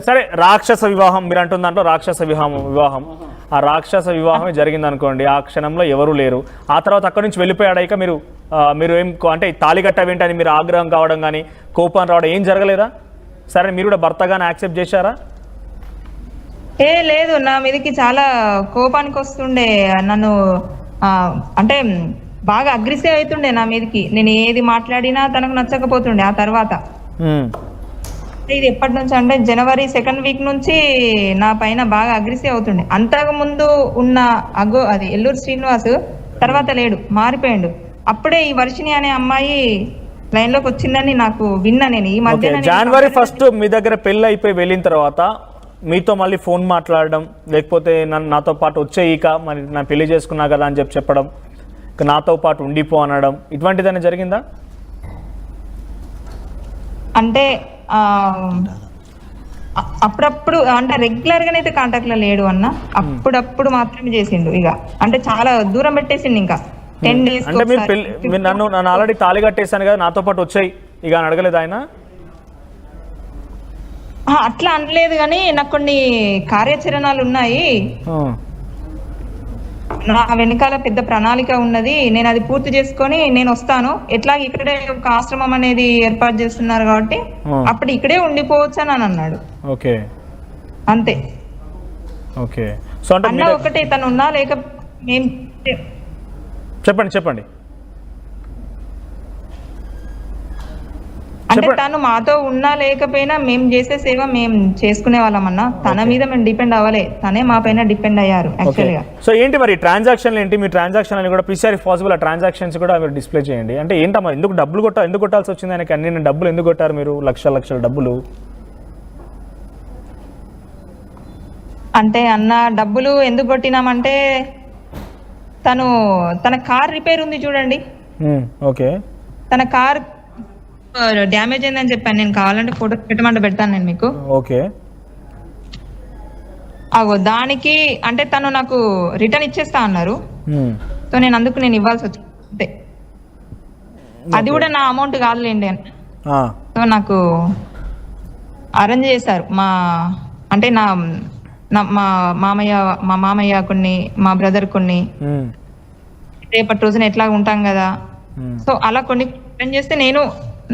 సరే, రాక్షస వివాహం మీరు అంటున్న దాంట్లో రాక్షస వివాహం ఆ రాక్షస వివాహమే జరిగింది అనుకోండి, ఆ క్షణంలో ఎవరు లేరు, ఆ తర్వాత అక్కడి నుంచి వెళ్ళిపోయాడు. ఇక మీరు ఏం అంటే తాళి కట్టవేంటి అని మీరు ఆగ్రహం కావడం కానీ కోపం రావడం ఏం జరగలేదా? సరే, మీరు కూడా భర్తగానే యాక్సెప్ట్ చేశారా? లేదు, నా మీదకి చాలా కోపానికి వస్తుండే, నన్ను అంటే బాగా అగ్రెసివ్ అవుతుండే నా మీదకి. నేను ఏది మాట్లాడినా తనకు నచ్చకపోతుండే. ఆ తర్వాత ఇది ఎప్పటి నుంచి అంటే జనవరి 2nd వీక్ నుంచి నా పైన బాగా అగ్రెసివ్ అవుతుండే. అంతకు ముందు ఉన్న అది ఎల్లూరు శ్రీనివాస్ తర్వాత లేడు, మారిపోయాడు. అప్పుడే ఈ వర్షిణి అనే అమ్మాయి లైన్ లోకి వచ్చిందని నాకు విన్నా. నేను ఈ మధ్య జనవరి 1 మీ దగ్గర పెళ్లి అయిపోయి వెళ్ళిన తర్వాత మీతో మళ్ళీ ఫోన్ మాట్లాడడం, లేకపోతే నాతో పాటు వచ్చేయిక మరి నా పెళ్లి చేసుకున్నా కదా అని చెప్పడం, నాతో పాటు ఉండిపో అనడం, ఇటువంటిదైనా జరిగిందా? అంటే అప్పుడప్పుడు అంటే రెగ్యులర్ గానైతే కాంటాక్ట్ లో లేడు అన్న, అప్పుడప్పుడు మాత్రమే చేసిండు. ఇక అంటే చాలా దూరం పెట్టేసిండు. ఇంకా 10 days అంటే మీరు నన్ను ఆల్రెడీ తాళి కట్టేశాను కదా, నాతో పాటు వచ్చాయి ఇక అని అడగలేదు ఆయన? అట్లా అనలేదు, కానీ నాకు కొన్ని కార్యాచరణాలు ఉన్నాయి, నా వెనకాల పెద్ద ప్రణాళిక ఉన్నది, నేను అది పూర్తి చేసుకొని నేను వస్తాను. ఎట్లా ఇక్కడే ఒక ఆశ్రమం అనేది ఏర్పాటు చేస్తున్నారు కాబట్టి అప్పుడు ఇక్కడే ఉండిపోవచ్చు అని అన్నాడు. ఓకే, అంతే. ఓకే, సో అన్న ఒకటే, తను ఉన్నా లేక మేము చెప్పండి. అంటే తను మాతో ఉన్నా లేకపోయినా మేము చేసే సేవ మేము చేసుకునే వాళ్ళమన్నా, తన మీద మేము డిపెండ్ అవ్వలే, తనే మా పైన డిపెండ్ అయ్యారు యాక్చువల్ గా. సో ఏంటి మరి ట్రాన్సాక్షన్ ఏంటి? మీ ట్రాన్సాక్షన్ అని కూడా పిసిఆర్ పాసిబుల్, ఆ ట్రాన్సాక్షన్స్ కూడా మీరు డిస్ప్లే చేయండి. అంటే ఏంటమ్మా, ఎందుకు డబ్బులు ఎందుకు కొట్టాల్సి వచ్చింది ఆయనకి? అన్ని డబ్బులు ఎందుకు కొట్టారు మీరు? లక్షల డబ్బులు అంటే అన్న, డబ్బులు ఎందుకు కొట్టినామంటే తన కార్ రిపేర్ ఉంది చూడండి. ఓకే, తన కార్ డ్యామేజ్ అయిందని చెప్పాను నేను. కావాలంటే ఫోటో పెట్టమంటే పెడతాను నేను మీకు. ఓకే, దానికి అంటే తను నాకు రిటర్న్ ఇచ్చేస్తా అన్నారు. సో నేను అందుకు ఇవ్వాల్సి వచ్చింది అంతే. అది కూడా నా అమౌంట్ కాదులేండి అని. సో నాకు అరేంజ్ చేశారు అంటే మా మామయ్య కొన్ని, మా బ్రదర్ కొన్ని, రేపటి రోజున ఎట్లా ఉంటాం కదా, సో అలా కొన్ని అరేంజ్ చేస్తే నేను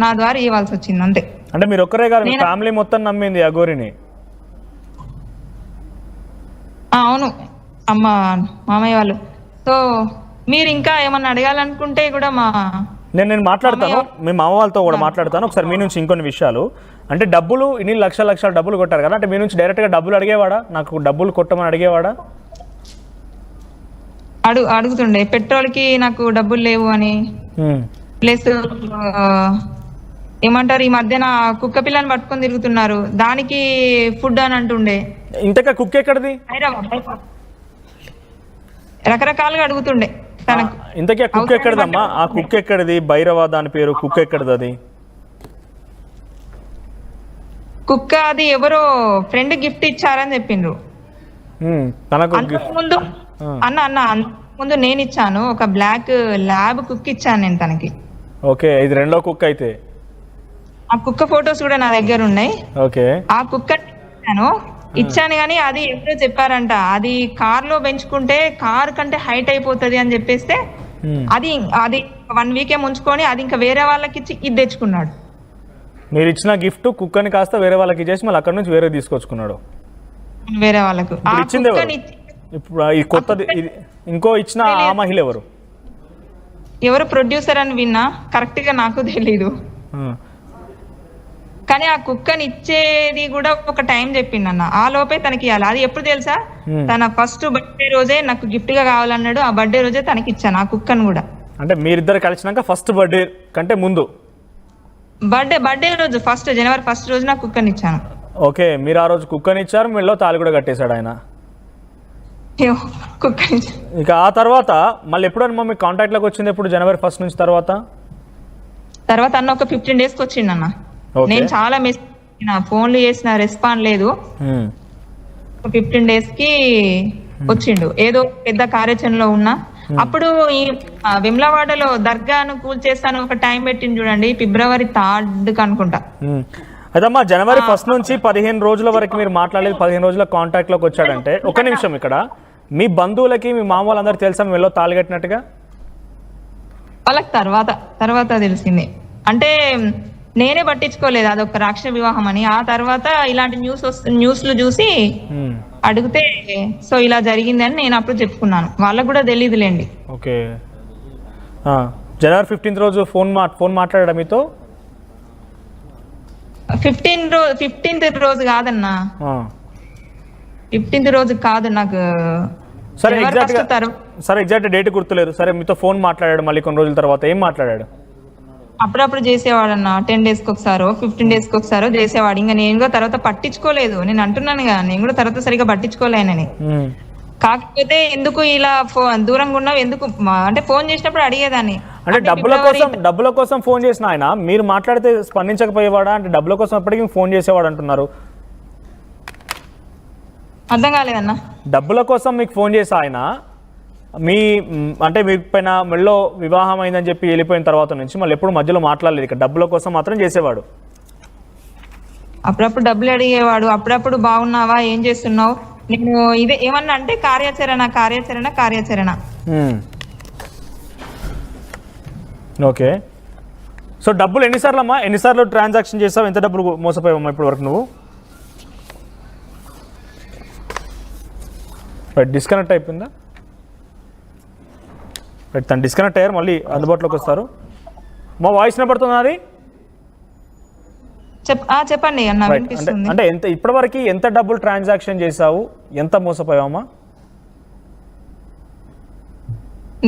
నా ద్వారా ఇవ్వాల్సి వచ్చింది అంతే. అంటే మీరు ఒక్కరే కాదు, ఫ్యామిలీ మొత్తం నమ్మింది అఘోరిని? అవును, మామయ్య వాళ్ళు. సో మీరు ఇంకా ఏమన్నా అడగాలనుకుంటే కూడా నేను మాట్లాడతాను, మీ మామ వాళ్ళతో కూడా మాట్లాడతాను. ఒకసారి మీ నుంచి ఇంకొన్ని విషయాలు. అంటే డబ్బులు ఇన్ని లక్షల డబ్బులు కొట్టారు కదా, అంటే మీ నుంచి డైరెక్ట్గా డబ్బులు అడిగేవాడా? నాకు డబ్బులు కొట్టమని అడిగేవాడా? అడుగుతుండే. పెట్రోల్కి నాకు డబ్బులు లేవు అని, ప్లస్ ఏమంటారు ఈ మధ్యన కుక్క పిల్లని పట్టుకొని తిరుగుతున్నారు, దానికి ఫుడ్ అని అంటుండే. ఇంతకా కుక్క ఎక్కడిది? రకరకాలుగా అడుగుతుండే తనకు. ఇంతకీ ఆ కుక్క ఎక్కడిదమ్మా? ఆ కుక్క ఎక్కడిది? భైరవ దాని పేరు, కుక్క ఎక్కడిది అది? కుక్క అది ఎవరో ఫ్రెండ్ గిఫ్ట్ ఇచ్చారని చెప్పిండ్రు. ముందు ముందు నేను ఇచ్చాను, ఒక బ్లాక్ ల్యాబ్ కుక్ ఇచ్చాను నేను తనకి. ఓకే, ఇది రెండో కుక్క అయితే. ఆ కుక్క ఫొటోస్ కూడా నా దగ్గర ఉన్నాయి. ఓకే, ఆ కుక్క ఇచ్చాను కానీ అది ఎవరో చెప్పారంట, అది కార్ లో పెంచుకుంటే కార్ కంటే హైట్ అయిపోతుంది అని చెప్పేస్తే అది 1 week ఉంచుకొని అది ఇంకా వేరే వాళ్ళకి ఇచ్చి ఇది తెచ్చుకున్నాడు. మీరు ఇచ్చిన గిఫ్ట్ కుక్కని కాస్త వేరే వాళ్ళకి ఇచ్చేసి మళ్ళీ అక్కడ నుంచి వేరే తీసుకొచ్చుకున్నాడు. వేరే వాళ్ళకు ఇప్పుడు ఈ కొత్తది ఇంకో ఇచ్చిన ఆ మహిళ ఎవరు ప్రొడ్యూసర్ అని విన్నా, కరెక్ట్ గా నాకు తెలీదు. కానీ ఆ కుక్కని ఇచ్చేది కూడా ఒక టైం చెప్పిండు అన్న, ఆ లోపే తనకి ఇవ్వాలి. అది ఎప్పుడు తెలుసా? తన ఫస్ట్ బర్త్డే రోజే నాకు గిఫ్ట్ గా కావాలన్నాడు, ఆ బర్త్డే రోజే తనకి ఇచ్చాను ఆ కుక్కను కూడా. అంటే మీరిద్దరు కలిసినాక ఫస్ట్ బర్త్డే కంటే ముందు? బర్త్డే రోజు జనవరి 1 రోజు నాకు కుక్కని ఇచ్చాను. ఓకే, మీరు ఆ రోజు కుక్కని ఇచ్చారు, మీలో తాళి కూడా కట్టేశాడు ఆయన. ఇక ఆ తర్వాత మళ్ళీ ఎప్పుడన్నా మీకు కాంటాక్ట్ లోకి వచ్చింది? ఎప్పుడు? జనవరి 1 నుంచి తర్వాత అన్న ఒక 15 days వచ్చింది అన్న. నేను చాలా ఫోన్లు చేసిన రెస్పాండ్ లేదు. 15 days కి వచ్చిండు. ఏదో పెద్ద కార్యాచరణలో ఉన్నా అప్పుడు ఈ విమ్లవాడలో దర్గాను కూల్చేస్తాను ఒక టైం పెట్టింది చూడండి, February 3 అనుకుంటా. అదమ్మా జనవరి 1 నుంచి 15 రోజుల వరకు మీరు మాట్లాడలేదు, 15 రోజుల కాంటాక్ట్ లోకి వచ్చాడంటే ఒక నిమిషం, ఇక్కడ మీ బంధువులకి మీ మామ వాళ్ళందరూ తెలుసా మెల్లో తాళి కట్టినట్టుగా? వాళ్ళకి తర్వాత తెలిసింది. అంటే నేనే పట్టించుకోలేదు అదొక రాక్షస వివాహం అని. ఆ తర్వాత ఇలాంటి న్యూస్లు చూసి అడిగితే సో ఇలా జరిగిందని నేను అప్పుడు చెప్పుకున్నాను. వాళ్ళకు కూడా తెలియదులేండి. ఓకే, జనవరి 15 రోజు ఫోన్ మాట్లాడా మీతో? 15th రోజు కాదన్నా, 15th రోజు కాదు నాకు. సరే ఎగ్జాక్ట్ డేట్ గుర్తులేదు. సరే మీతో ఫోన్ మాట్లాడాడు మళ్ళీ కొన్ని రోజుల తర్వాత, ఏం మాట్లాడాడు? అప్పుడప్పుడు చేసేవాడన్నా, 10 days కి ఒకసారో 15 days కి ఒకసారో చేసేవాడు. ఇంకా నేను కూడా తర్వాత పట్టించుకోలేదు. నేను అంటున్నాను కదా, నేను కూడా తర్వాత సరిగా పట్టించుకోలేనని. కాకపోతే ఎందుకు ఇలా దూరంగా ఉన్నావు ఎందుకు అంటే ఫోన్ చేసినప్పుడు అడిగేదాన్ని. అంటే డబ్బుల కోసం ఫోన్ చేసిన ఆయన మీరు మాట్లాడితే స్పందించకపోయేవాడా? అంటే డబ్బుల కోసం ఎప్పటికీ ఫోన్ చేసేవాడు అంటున్నారు. అర్థం కాలేదన్నా. డబ్బుల కోసం మీకు ఫోన్ చేసా ఆయన మీ పైన మెళ్ళో వివాహం అయిందని చెప్పి వెళ్ళిపోయిన తర్వాత నుంచి మళ్ళీ ఎప్పుడు మధ్యలో మాట్లాడలేదు. ఇక్కడ డబ్బుల కోసం మాత్రం చేసేవాడు. అప్పుడప్పుడు డబ్బులు అడిగేవాడు. అప్పుడప్పుడు బాగున్నావా, ఏం చేస్తున్నావు, నేను ఇదే ఏమన్నా అంటే కార్యాచరణ. ఓకే, సో డబ్బులు ఎన్నిసార్లు ట్రాన్సాక్షన్ చేసావు? ఎంత డబ్బులు మోసపోయావమ్మా ఇప్పటి వరకు నువ్వు? డిస్కనెక్ట్ అయిపోయిందా? తను డిస్కనెక్ట్ అయ్యారు, మళ్ళీ అందుబాటులోకి వస్తారు. మా వాయిస్ వినపడుతుందా? అది చెప్పండి అన్న. అంటే ఇప్పటివరకు ఎంత డబ్బులు ట్రాన్సాక్షన్ చేసావు, ఎంత మోసపోయావమ్మా?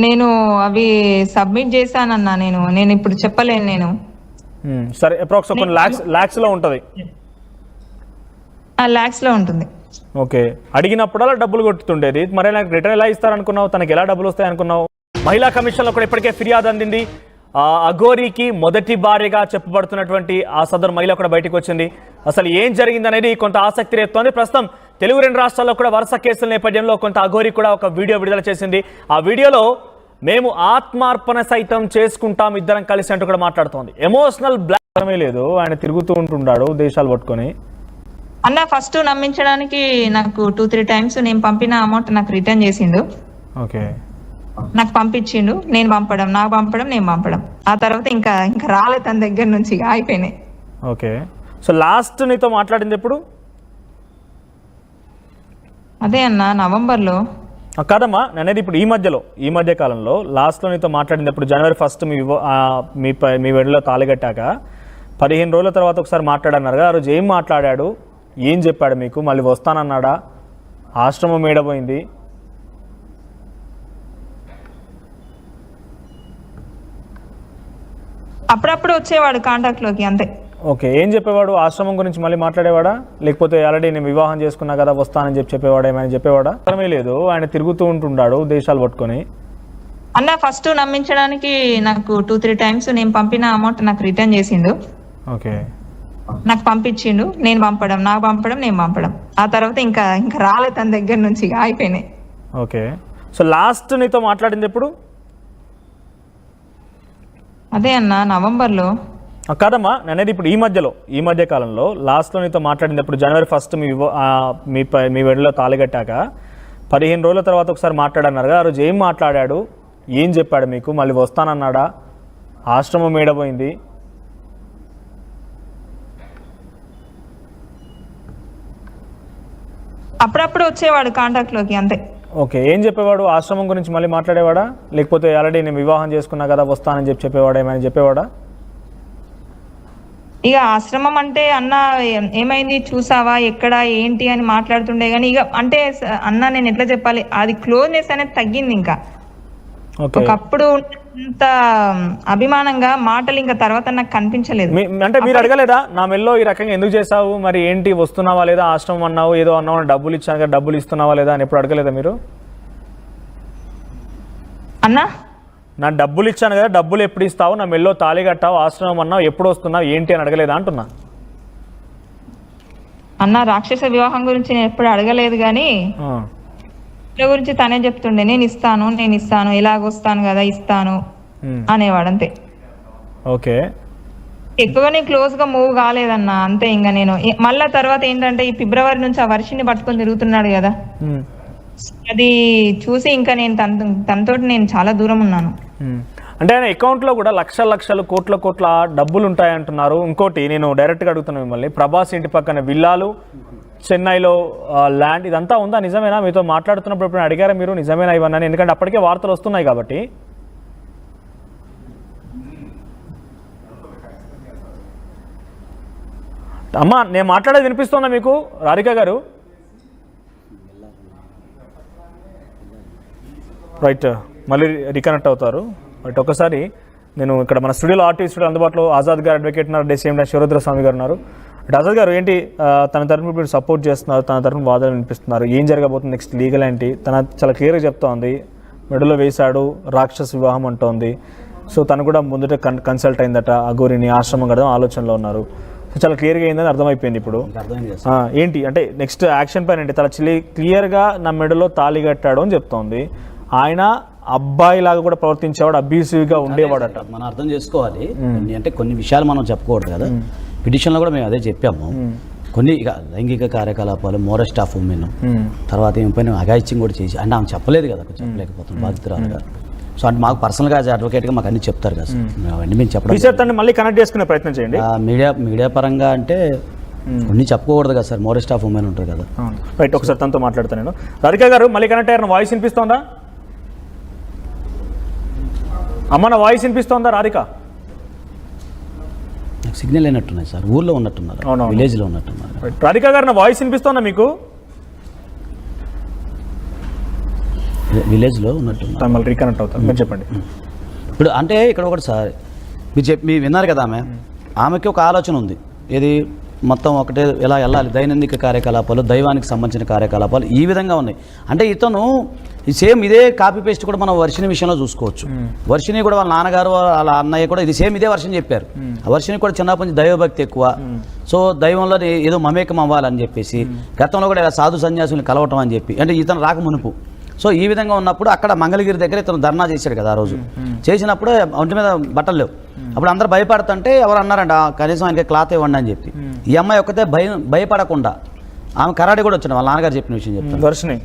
నేను అవి సబ్మిట్ చేశానన్నా. నేను ఇప్పుడు చెప్పలేను. నేను సరే అప్రాక్స్ కొన్ని లాక్స్ లో ఉంటుంది. లాక్స్ లో ఉంటుంది. ఓకే, అడిగినప్పుడల్లా డబ్బులు కొట్టుతుండేది. మరి నాకు రిటర్న్ ఎలా ఇస్తారనుకున్నావు? తనకి ఎలా డబ్బులు వస్తాయి అనుకున్నావు? మహిళా కమిషన్లో కూడా ఇప్పటికే ఫిర్యాదు అందింది. అఘోరికి మొదటి భార్యగా చెప్పబడుతున్నటువంటి ఆ సదరు మహిళ కూడా బయటకు వచ్చింది. అసలు ఏం జరిగిందనేది కొంత ఆసక్తి రేపుతోంది. ప్రస్తుతం తెలుగు 2 రాష్ట్రాల్లో కూడా వరుస కేసుల నేపథ్యంలో కొంత అఘోరి కూడా ఒక వీడియో విడుదల చేసింది. ఆ వీడియోలో మేము ఆత్మార్పణ సైతం చేసుకుంటాం ఇద్దరం కలిసి అంటూ కూడా మాట్లాడుతోంది. ఎమోషనల్ బ్లాక్ లేదు, ఆయన తిరుగుతూ ఉంటున్నాడు దేశాలు పట్టుకొని. అన్న ఫస్ట్ నమ్మించడానికి నాకు 2-3 times నేను పంపిన అమౌంట్ నాకు రిటర్న్ చేసిండు. ఓకే, నాకు పంపించిండు, నేను పంపడం, నేను పంపడం. ఆ తర్వాత ఇంకా రాలేదు తన దగ్గర నుంచి, అయిపోయినాయి. ఓకే, సో లాస్ట్ నీతో మాట్లాడింది ఎప్పుడు? అదే అన్న నవంబర్లో. కాదమ్మా అనేది ఇప్పుడు ఈ మధ్య కాలంలో లాస్ట్లో నీతో మాట్లాడింది ఎప్పుడు? జనవరి 1 మీ వెడలో తాళిగట్టాక 15 రోజుల తర్వాత ఒకసారి మాట్లాడన్నారు కదా, ఆ రోజు ఏం మాట్లాడాడు, ఏం చెప్పాడు మీకు? మళ్ళీ వస్తానన్నాడా? ఆశ్రమం ఏడబోయింది? అప్పుడప్పుడు వచ్చేవాడు కాంటాక్ట్ లోకి, అంతే. ఓకే, ఏం చెప్పేవాడు? ఆశ్రమం గురించి మళ్ళీ మాట్లాడేవాడా? లేకపోతే ఆల్రెడీ నేను వివాహం చేసుకున్నా కదా వస్తానని చెప్పేవాడా? ఏమైనా చెప్పేవాడా? అర్థమే లేదు, ఆయన తిరుగుతూ ఉంటున్నాడు దేశాలు పట్టుకొని. అన్న ఫస్ట్ నమ్మించడానికి నాకు 2-3 times నేను పంపిన అమౌంట్ నాకు రిటర్న్ చేసిండు. ఓకే, నాకు పంపించిండు, నేను పంపడం, నేను పంపడం. ఆ తర్వాత ఇంకా రాలేదు తన దగ్గర నుంచి, అయిపోయినాయి. ఓకే, సో లాస్ట్ నీతో మాట్లాడింది ఎప్పుడు? అదే అన్న నవంబర్లో. కాదమ్మా అనేది ఇప్పుడు ఈ మధ్య కాలంలో లాస్ట్లో నీతో మాట్లాడింది ఎప్పుడు? జనవరి 1 మీ వెడలో తాళిగట్టాక 15 రోజుల తర్వాత ఒకసారి మాట్లాడన్నారు కదా, ఆ రోజు ఏం మాట్లాడాడు, ఏం చెప్పాడు మీకు? మళ్ళీ వస్తానన్నాడా? ఆశ్రమం ఏడబోయింది? అప్పుడప్పుడు వచ్చేవాడు కాంటాక్ట్ లోకి, అంతే. ఓకే, ఏం చెప్పేవాడు? ఆశ్రమం గురించి మళ్ళీ మాట్లాడేవాడా? లేకపోతే ఆల్రెడీ నేను వివాహం చేసుకున్నా కదా వస్తానని చెప్పేవాడా? ఏమైనా చెప్పేవాడా? ఇక ఆశ్రమం అంటే అన్న ఏమైంది చూసావా, ఎక్కడ ఏంటి అని మాట్లాడుతుండే. కానీ ఇక అంటే అన్న నేను ఎట్లా చెప్పాలి, అది క్లోజ్నెస్ అనేది తగ్గింది. ఇంకా ఒకప్పుడు అంత అభిమానంగా మాటలు ఇంకా తర్వాత నాకు కనిపించలేదు. అంటే మీరు అడగలేదా నా మెల్లో ఈ రకంగా ఎందుకు చేసావు, మరి ఏంటి, వస్తున్నావా లేదా, ఆశ్రమం అన్నావు, ఏదో అన్నావు, డబ్బులు ఇచ్చాను కదా, డబ్బులు ఇస్తున్నావా లేదా అని ఎప్పుడు అడగలేదా మీరు? అన్నా నా డబ్బులు ఇచ్చాను కదా, డబ్బులు ఎప్పుడు ఇస్తావు, నా మెల్లో తాళి కట్టావు, ఆశ్రమం అన్నావు, ఎప్పుడు వస్తున్నావు, ఏంటి అని అడగలేదా అంటున్నా. అన్న రాక్షస వివాహం గురించి నేను ఎప్పుడు అడగలేదు, కానీ వీళ్ళ గురించి తనే చెప్తుండే, నేను ఇస్తాను ఎలాగొస్తాను కదా ఇస్తాను అనేవాడు అంతే. ఓకే, ఎక్కువగా నేను క్లోజ్ గా మూవ్ కాలేదన్న అంతే. ఇంకా నేను మళ్ళా తర్వాత ఏంటంటే ఈ ఫిబ్రవరి నుంచి ఆ వర్షిని పట్టుకొని తిరుగుతున్నాడు కదా, అది చూసి ఇంకా నేను తనతోటి నేను చాలా దూరం ఉన్నాను. అంటే ఆయన అకౌంట్లో కూడా లక్షలు కోట్ల డబ్బులు ఉంటాయంటున్నారు. ఇంకోటి నేను డైరెక్ట్గా అడుగుతున్నాను మిమ్మల్ని, ప్రభాస్ ఇంటి పక్కన విల్లాలు, చెన్నైలో ల్యాండ్, ఇదంతా ఉందా? నిజమేనా? మీతో మాట్లాడుతున్నప్పుడు ఎప్పుడైనా అడిగారా మీరు నిజమేనా ఇవన్నీ? ఎందుకంటే అప్పటికే వార్తలు వస్తున్నాయి కాబట్టి. అమ్మా, నేను మాట్లాడేది వినిపిస్తుందా మీకు రాధిక గారు? రైట్, మళ్ళీ రీకనెక్ట్ అవుతారు. రైట్, ఒకసారి నేను ఇక్కడ మన స్టూడియోలో ఆర్టిస్టులు అందుబాటులో ఆజాద్ గారు అడ్వకేట్ ఉన్నారు, సేమ్ టైం శివరుద్ర స్వామి గారు ఉన్నారు. ఆజాద్ గారు ఏంటి తన తరఫున మీరు సపోర్ట్ చేస్తున్నారు, తన తరఫున వాదనలు వినిపిస్తున్నారు, ఏం జరగబోతుంది నెక్స్ట్ లీగల్ ఏంటి? తన చాలా క్లియర్గా చెప్తోంది, మెడలో వేశాడు, రాక్షస వివాహం అంటోంది. సో తను కూడా ముందుట కన్సల్ట్ అయిందట, అఘోరిని ఆశ్రమం కడదాం ఆలోచనలో ఉన్నారు. సో చాలా క్లియర్గా అయిందని అర్థమైపోయింది ఇప్పుడు. ఏంటి అంటే నెక్స్ట్ యాక్షన్ పైన ఏంటి? తన క్లియర్గా నా మెడలో తాళి కట్టాడు అని చెప్తోంది. ఆయన అబ్బాయి లాగా కూడా ప్రవర్తించేవాడు, అబ్యూసివ్గా ఉండేవాడట. మనం అర్థం చేసుకోవాలి, అంటే కొన్ని విషయాలు మనం చెప్పకూడదు కదా. పిటిషన్లో కూడా మేము అదే చెప్పాము. కొన్ని ఇక లైంగిక కార్యకలాపాలు, మోరెస్ట్ ఆఫ్ ఉమెన్, తర్వాత ఏమైనా అగాయిత్యం కూడా చేసి, అంటే ఆమె చెప్పలేదు కదా, చెప్పలేకపోతుంది బాధితురాలుగా. సో అంటే మాకు పర్సనల్గా యాజ్ అడ్వకేట్గా మాకు అన్ని చెప్తారు కదా సార్, అవన్నీ మేము చెప్పడం. మళ్ళీ కనెక్ట్ చేసుకునే ప్రయత్నం చేయండి. మీడియా పరంగా అంటే కొన్ని చెప్పకూడదు కదా సార్, మోరెస్ట్ ఆఫ్ ఉమెన్ ఉంటారు కదా. రైట్, ఒకసారి తనతో మాట్లాడతాను నేను. రాధిక గారు మళ్ళీ కనెక్ట్ అయ్యారు, వాయిస్ వినిపిస్తోందా అమ్మ? నా వాయిస్ వినిపిస్తోందా రాధిక? నాకు సిగ్నల్ అయినట్టున్నాయి సార్, ఊర్లో ఉన్నట్టున్నారు, విలేజ్లో ఉన్నట్టున్నారు. రాధిక గారు నా వాయిస్ వినిపిస్తోందా మీకు? విలేజ్లో ఉన్నట్టున్నారు. మళ్ళీ రీకనెక్ట్ అవుతారు, మీరు చెప్పండి. ఇప్పుడు అంటే ఇక్కడ ఒకటి సార్, మీరు విన్నారు కదా, ఆమెకి ఒక ఆలోచన ఉంది, ఏది మొత్తం ఒకటే ఎలా వెళ్ళాలి, దైనందిక కార్యకలాపాలు, దైవానికి సంబంధించిన కార్యకలాపాలు ఈ విధంగా ఉన్నాయి. అంటే ఇతను సేమ్ ఇదే కాపీ పేస్ట్ కూడా మనం వర్షిని విషయంలో చూసుకోవచ్చు. వర్షిని కూడా వాళ్ళ నాన్నగారు వాళ్ళ అన్నయ్య కూడా ఇది సేమ్ ఇదే వర్షం చెప్పారు. ఆ వర్షిని కూడా చిన్నప్పటి నుంచి దైవభక్తి ఎక్కువ, సో దైవంలో ఏదో మమేకం అవ్వాలని చెప్పేసి, గతంలో కూడా ఇలా సాధు సన్యాసుల్ని కలవటం అని చెప్పి, అంటే ఇతను రాక మునుపు. సో ఈ విధంగా ఉన్నప్పుడు అక్కడ మంగళగిరి దగ్గర ఇతను ధర్నా చేశాడు కదా ఆ రోజు. చేసినప్పుడు ఒంటి మీద బట్టలు లేవు, అప్పుడు అందరూ భయపడుతుంటే ఎవరు అన్నారంట కనీసం ఆయనకి క్లాత్ ఇవ్వండి అని చెప్పి. ఈ అమ్మాయి ఒక్కతే భయపడకుండా, ఆమె కరాటే కూడా వచ్చింది, వాళ్ళ నాన్నగారు చెప్పిన విషయం చెప్తాను. వర్షిని